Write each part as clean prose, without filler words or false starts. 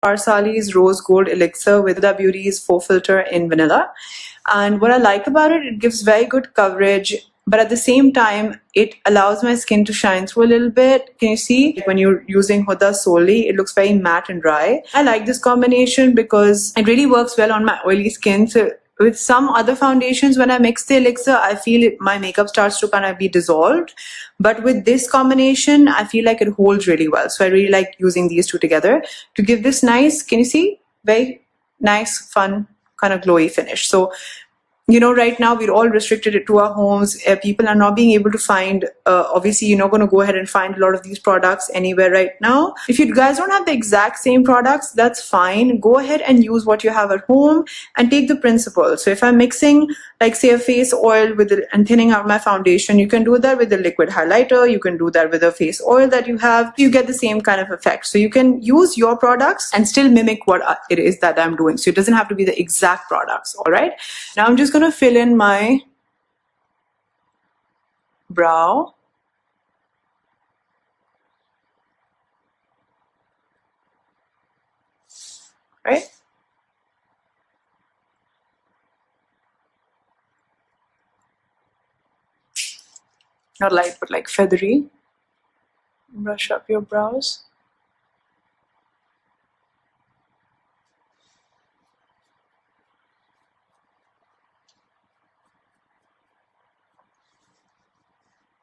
Parsali's Rose Gold Elixir with Huda Beauty's Faux Filter in Vanilla. And what I like about it, it gives very good coverage, but at the same time, it allows my skin to shine through a little bit. Can you see? When you're using Huda solely, it looks very matte and dry. I like this combination because it really works well on my oily skin. So with some other foundations, when I mix the elixir, I feel my makeup starts to kind of be dissolved. But with this combination, I feel like it holds really well. So I really like using these two together to give this nice, can you see? Very nice, fun, kind of glowy finish. So, you know, right now we're all restricted to our homes. People are not being able to find, obviously you're not going to go ahead and find a lot of these products anywhere right now. If you guys don't have the exact same products, that's fine. Go ahead and use what you have at home and take the principle. So if I'm mixing, like say a face oil with it and thinning out my foundation, you can do that with a liquid highlighter. You can do that with a face oil that you have. You get the same kind of effect. So you can use your products and still mimic what it is that I'm doing. So it doesn't have to be the exact products. All right. Now I'm just going to fill in my brow. Right? Not light, but like feathery. Brush up your brows.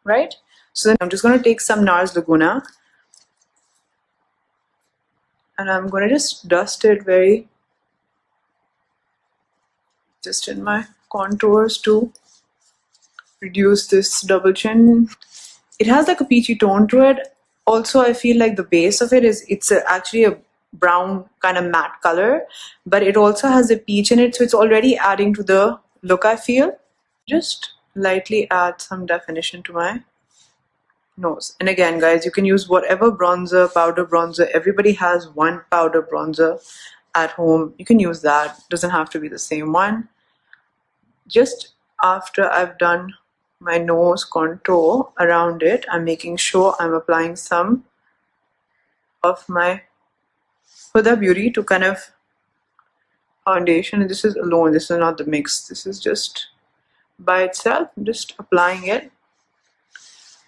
Right? So then I'm just going to take some NARS Laguna and I'm going to just dust it just in my contours to reduce this double chin. It has like a peachy tone to it. Also, I feel like the base of it it's actually a brown kind of matte color, but it also has a peach in it, so it's already adding to the look, I feel. Just lightly add some definition to my nose. And again, guys, you can use whatever bronzer, powder bronzer. Everybody has one powder bronzer at home. You can use that. Doesn't have to be the same one. Just after I've done my nose contour around it, I'm making sure I'm applying some of my Huda Beauty to kind of foundation. And this is alone. This is not the mix. This is just by itself. I'm just applying it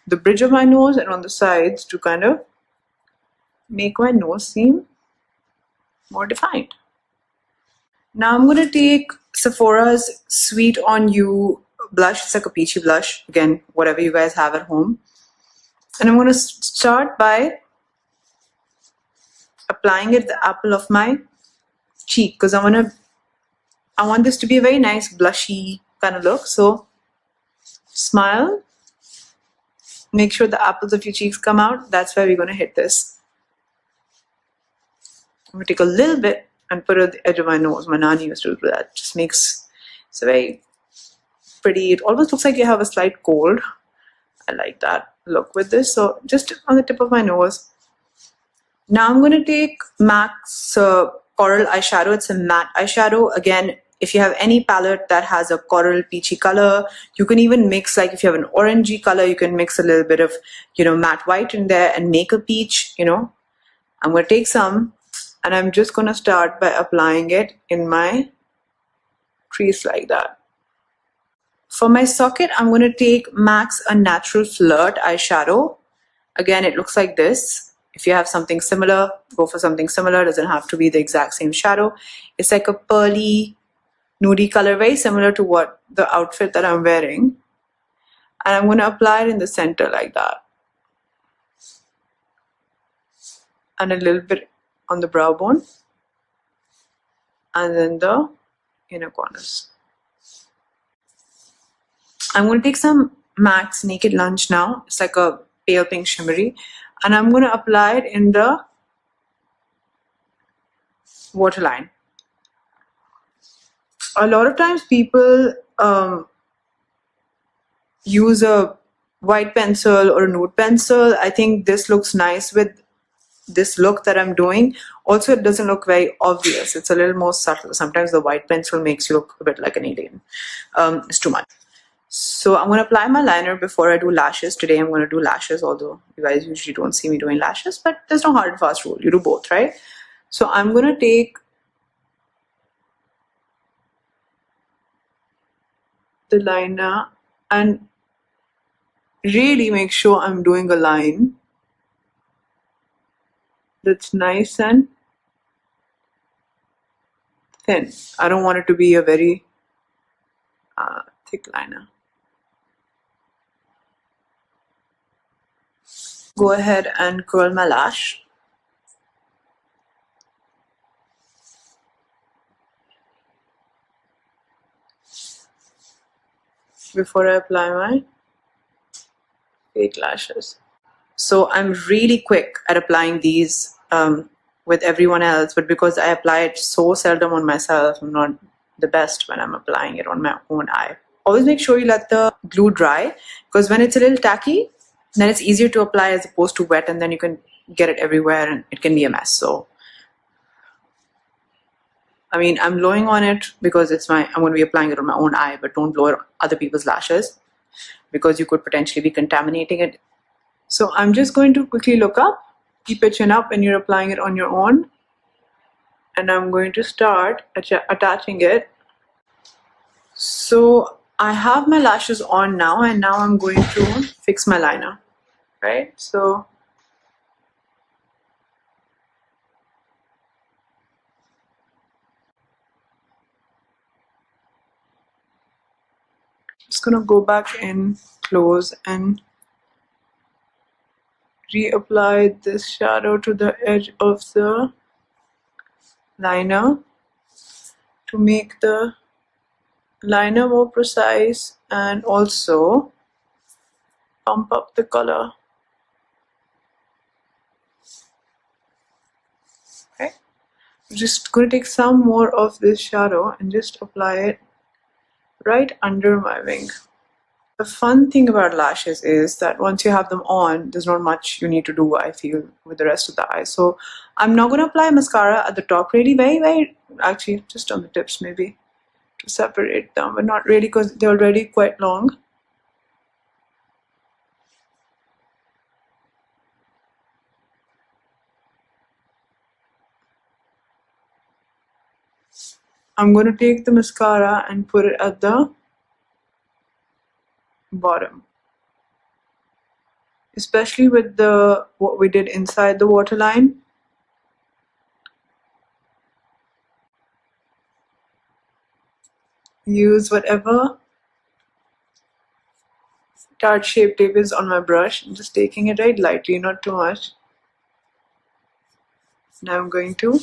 the bridge of my nose and on the sides to kind of make my nose seem more defined. Now I'm going to take Sephora's Sweet on You blush. It's like a peachy blush. Again, whatever you guys have at home. And I'm going to start by applying it the apple of my cheek because I want this to be a very nice blushy kind of look. So smile. Make sure the apples of your cheeks come out. That's where we're going to hit this. I'm going to take a little bit and put it at the edge of my nose. My nani used to do that. Just makes it's a very pretty. It almost looks like you have a slight cold. I like that look with this. So just on the tip of my nose. Now I'm going to take MAC's Coral eyeshadow. It's a matte eyeshadow. Again, if you have any palette that has a coral peachy color, you can even mix, like if you have an orangey color, you can mix a little bit of, matte white in there and make a peach, I'm going to take some and I'm just going to start by applying it in my crease like that. For my socket, I'm going to take MAC's A Natural Flirt eyeshadow. Again, it looks like this. If you have something similar, go for something similar. It doesn't have to be the exact same shadow. It's like a pearly, nudie color, very similar to what the outfit that I'm wearing. And I'm going to apply it in the center like that. And a little bit on the brow bone. And then the inner corners. I'm going to take some MAC's Naked Lunch now. It's like a pale pink shimmery. And I'm going to apply it in the waterline. A lot of times people use a white pencil or a nude pencil. I think this looks nice with this look that I'm doing. Also, it doesn't look very obvious. It's a little more subtle. Sometimes the white pencil makes you look a bit like an alien. It's too much. So I'm going to apply my liner before I do lashes. Today I'm going to do lashes, although you guys usually don't see me doing lashes, but there's no hard and fast rule. You do both, right? So I'm gonna take the liner and really make sure I'm doing a line that's nice and thin. I don't want it to be a very thick liner. Go ahead and curl my lash. Before I apply my fake lashes. So I'm really quick at applying these with everyone else, but because I apply it so seldom on myself, I'm not the best when I'm applying it on my own eye. Always make sure you let the glue dry, because when it's a little tacky, then it's easier to apply as opposed to wet, and then you can get it everywhere and it can be a mess. So I mean, I'm blowing on it because I'm going to be applying it on my own eye, but don't blow it on other people's lashes because you could potentially be contaminating it. So I'm just going to quickly look up, keep your chin up when you're applying it on your own. And I'm going to start attaching it. So I have my lashes on now, and now I'm going to fix my liner, right? So I'm just gonna go back in close and reapply this shadow to the edge of the liner to make the liner more precise and also pump up the color. Okay, I'm just going to take some more of this shadow and just apply it right under my wing. The fun thing about lashes is that once you have them on, there's not much you need to do, I feel, with the rest of the eye. So I'm not going to apply mascara at the top really, very, actually just on the tips maybe to separate them, but not really because they're already quite long. I'm going to take the mascara and put it at the bottom. Especially with what we did inside the waterline. Use whatever tart shape tape is on my brush. I'm just taking it right lightly, not too much. Now I'm going to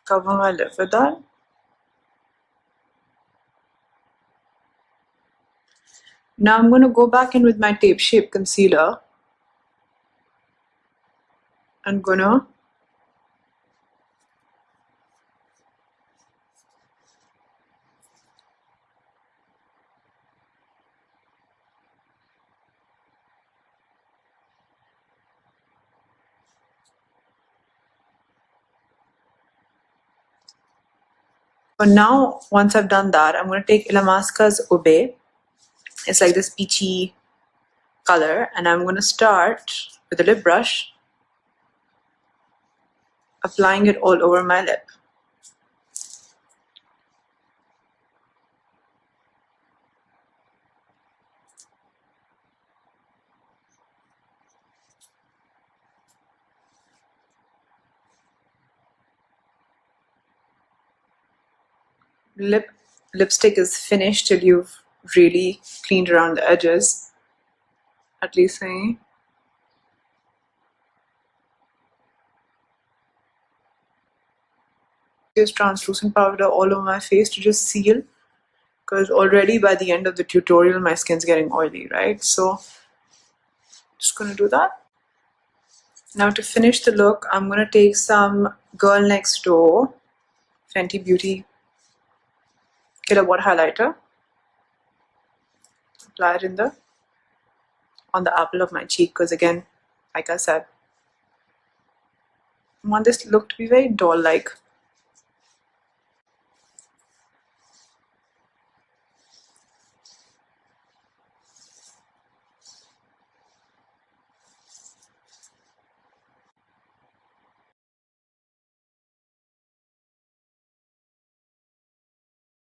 cover my lip with that. Now I'm going to go back in with my tape shape concealer. I'm gonna but now once I've done that, I'm going to take Ilamasca's Ube. It's like this peachy color, and I'm going to start with a lip brush applying it all over my lip. Lipstick is finished till you've really cleaned around the edges, at least saying. Use translucent powder all over my face to just seal, because already by the end of the tutorial my skin's getting oily, right? So just gonna do that. Now to finish the look, I'm gonna take some Girl Next Door Fenty Beauty Kilowatt highlighter, apply it on the apple of my cheek, because again, like I said, I want this look to be very doll-like.